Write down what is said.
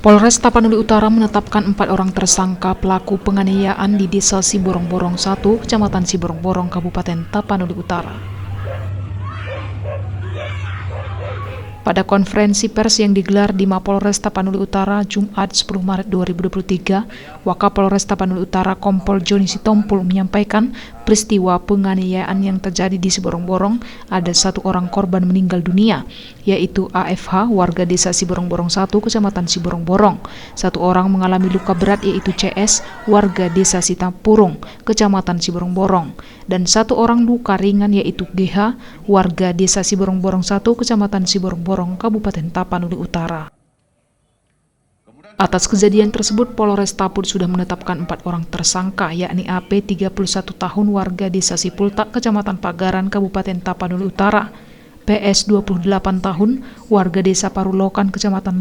Polres Tapanuli Utara menetapkan 4 orang tersangka pelaku penganiayaan di Desa Siborong-Borong 1, Kecamatan Siborong-Borong, Kabupaten Tapanuli Utara. Pada konferensi pers yang digelar di Mapolres Tapanuli Utara Jumat 10 Maret 2023, Wakapolres Tapanuli Utara Kompol Joni Sitompul menyampaikan peristiwa penganiayaan yang terjadi di Siborong-Borong ada 1 orang korban meninggal dunia, yaitu AFH warga Desa Siborong-Borong 1, Kecamatan Siborong-Borong. 1 orang mengalami luka berat yaitu CS warga Desa Sitapurung, Kecamatan Siborong-Borong, dan 1 orang luka ringan yaitu GH warga Desa Siborong-Borong 1, Kecamatan Siborong-Borong, Kabupaten Tapanuli Utara. Atas kejadian tersebut, Polres Tapun sudah menetapkan 4 orang tersangka, yakni AP 31 tahun warga Desa Sipultak, Kecamatan Pagaran, Kabupaten Tapanuli Utara, PS 28 tahun warga Desa Parulokan, Kecamatan